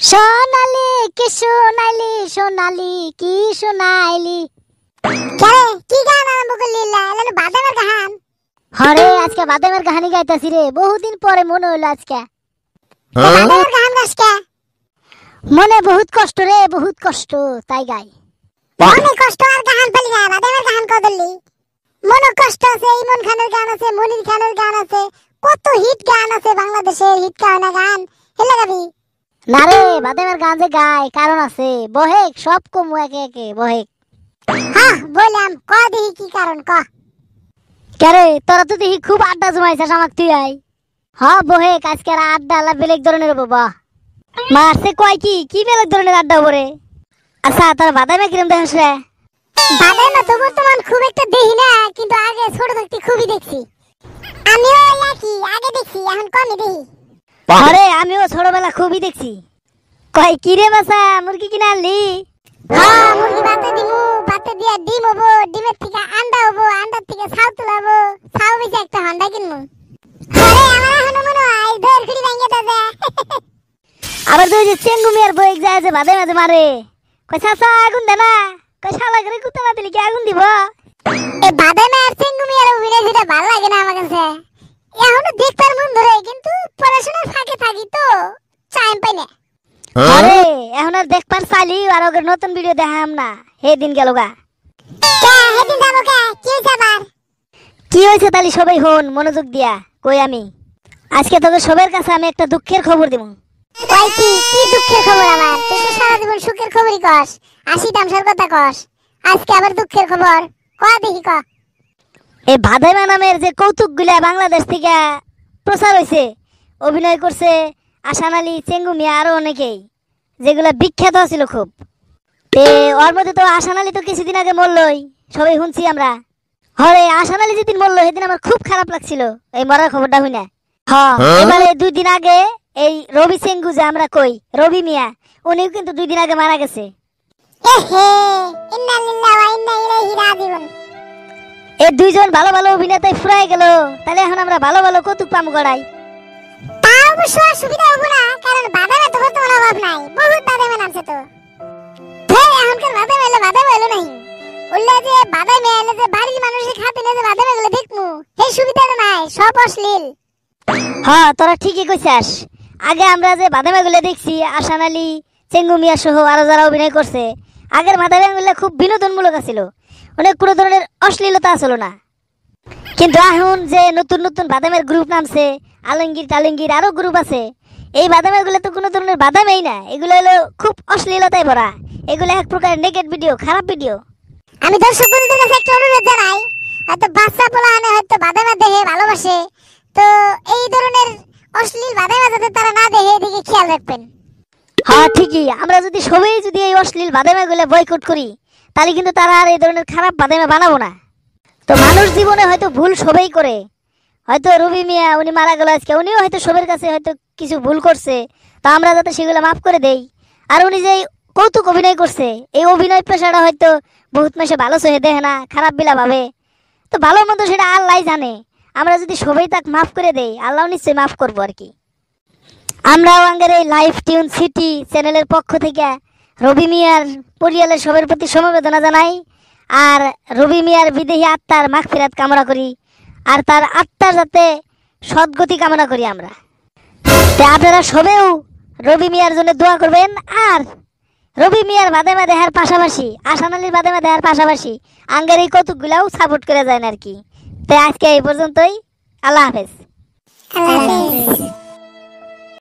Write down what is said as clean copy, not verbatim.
সোনালি কি সোনালি সোনালি কি সোনাইলি কেরে কি গান আরম্ভ করলি এলানো বাদামের গান? হরে আজকে বাদামের কাহিনী গাইতাছি রে, বহুদিন পরে মনে হইলো আজকে। বাদামের গান গাছকে মনে বহুত কষ্ট রে, বহুত কষ্ট, তাই গাই। মনে কষ্ট আর গান পালি না, বাদামের গান কদলি মনে কষ্ট আছে, ইমন খানের গান আছে, মনির খানের গান আছে, কত হিট গান আছে বাংলাদেশের, হিট গানা গান হেলে গাবি না রে, বাদামের গান যে গায় কারণ আছে, বহেক সব কমু একে একে বহেক। হ্যাঁ বললাম, ক দেখি কি কারণ ক। কেরে তোরা তো দেখি খুব আড্ডা জমাইছিস, আমাক তুই আই। হ বহেক, আজকে আর আড্ডা আলা বেলেগ ধরনের বাবা মারছে কয় কি কি বেলেগ ধরনের আড্ডা ওরে। আচ্ছা তোর বাদামে কিরম দেখাস রে? বাদামে তো বর্তমান খুব একটা দেখি না, কিন্তু আগে ছোট থাকতে খুবই দেখছি। আমিও একই আগে দেখছি, এখন কমই দেখি। আরে আমিও ছোটবেলা খুবই দেখছি। কয় কি রে বাসা, মুরগি কিনে আনলি? হ্যাঁ মুরগি বাতে দিমু, বাতে দিয়া ডিম হবো, ডিমের থেকে আন্ডা হবো, আন্ডার থেকে ছাউ তুলাবো, ছাউ বেশি একটা হান্ডা কিনবো। আরে আমার এখনো মনে হয় দৌড় খুঁড়ি ভেঙে দেবে। আবার তো ওই যে চেঙ্গু মিয়ার বই যায় যে বাদে মাঝে মারে, কয় চাচা আগুন দে না, কয় শালা করে কুত্তা না দিলে কি আগুন দিব? এই বাদামে আর চেঙ্গুমি আর অভিনয় যেটা ভালো লাগে না আমার কাছে, এখনো দেখবার মন ধরে, কিন্তু পড়াশোনার ফাঁকে থাকি তো টাইম পাই না। আরে এখন আর দেখবার চাইলি আর ওকে নতুন ভিডিও দেখাম না, হে দিন গেল গা। কে হেদিন যাবো কে, কি হয়েছে আবার? কি হয়েছে তাহলে সবাই হন মনোযোগ দিয়া কই। আমি আজকে তোকে সবার কাছে আমি একটা দুঃখের খবর দিব। কই কি কি দুঃখের খবর আমার? তুই তো সারা জীবন সুখের খবরই কস, আসি তামসার কথা কস, আজকে আবার দুঃখের খবর ক দেখি ক। এই ভাদাইমা নামের যে কৌতুক গুলা বাংলাদেশ থেকে প্রচার হয়েছে, অভিনয় করছে আসান আলী, চেঙ্গু মিয়া আরো অনেকেই, যেগুলা বিখ্যাত ছিল খুব। ওর মধ্যে তো আসান আলী তো কিছুদিন আগে মরলই, সবাই শুনছি আমরা। হরে আসান আলী যেদিন মরলো সেদিন আমার খুব খারাপ লাগছিল এই মরার খবরটা শুনে। এবারে 2 দিন আগে এই রবি চেঙ্গু যে আমরা কই, রবি মিয়া, উনিও কিন্তু 2 দিন আগে মারা গেছে। এহে ইন্না লিল্লাহি ওয়া ইন্না ইলাইহি রাজিউন। এই দুইজন ভালো ভালো অভিনেতাই ফুরাই গেল, তাহলে এখন আমরা ভালো ভালো কৌতুক পাম গড়াই। তা অবশ্য সুবিধা হবো না, কারণ বাদামে তো বর্তমানে অভাব নাই, বহুত বাদামে নামছে তো। এখনকার বাদামে এলে বাদামে এলো নাই, উল্লে যে বাদামে এলে যে বাড়ির মানুষের খাতে নিয়ে যে বাদামে গুলো দেখমু, সেই সুবিধাটা নাই, সব অশ্লীল। হ্যাঁ তোরা ঠিকই কইছাস। আগে আমরা যে বাদামে গুলো দেখছি, আসান আলী, চেঙ্গু মিয়া সহ আরো যারা অভিনয় করছে, আগের বাদামে গুলো খুব বিনোদনমূলক ছিল, অনেক কোনো ধরনের অশ্লীলতা আসলো না। কিন্তু এখন যে নতুন নতুন বাদামের গ্রুপ নামছে, আলমগীর টালঙ্গীর আরো গ্রুপ আছে, এই বাদামের গুলো তো কোনো ধরনের বাদামেই না, এগুলো হলো খুব অশ্লীলতায় ভরা, এগুলো এক প্রকার নেগেট ভিডিও, খারাপ ভিডিও। আমি দর্শক বন্ধুদের কাছে একটা অনুরোধ জানাই, হয়তো বাচ্চা পোলাহানে হয়তো বাদামে দেখে ভালোবাসে, তো এই ধরনের অশ্লীল বাদামে যাতে তারা না দেখে, এদিকে খেয়াল রাখবেন। হ্যাঁ ঠিকই, আমরা যদি সবাই যদি এই অশ্লীল বাদামে গুলো বয়কট করি, তাহলে কিন্তু তারা আর এই ধরনের খারাপ বাদামে বানাবো না। তো মানুষ জীবনে হয়তো ভুল সবাই করে, হয়তো রবি মিয়া উনি মারা গেল আজকে, উনিও হয়তো সবার কাছে হয়তো কিছু ভুল করছে, তো আমরা যাতে সেগুলো মাফ করে দেই। আর উনি যে কৌতুক অভিনয় করছে, এই অভিনয় পেশাটা হয়তো বহুত মাসে ভালো সহে দেখে না, খারাপ বিলা ভাবে, তো ভালো মতো সেটা আল্লাহ জানে। আমরা যদি সবাই তাক মাফ করে দেই, আল্লাহ নিশ্চয়ই মাফ করবো আর কি। আমরাও আঙ্গের এই লাইভ টিউন সিটি চ্যানেলের পক্ষ থেকে রবি মিয়ার পরিবারের সবার প্রতি সমবেদনা জানাই, আর রবি মিয়ার বিদেহী আত্মার মাগফিরাত কামনা করি, আর তার আত্মার যাতে সদ্গতি কামনা করি আমরা। তো আপনারা সবেও রবি মিয়ার জন্য দোয়া করবেন, আর রবি মিয়ার বাদামে দেখার পাশাপাশি, আসান আলীর বাদামে দেখার পাশাপাশি আঙ্গের এই কৌতুকগুলাও সাপোর্ট করে যায় আর কি। তো আজকে এই পর্যন্তই, আল্লাহ হাফেজ। আল্লাহ হাফেজ।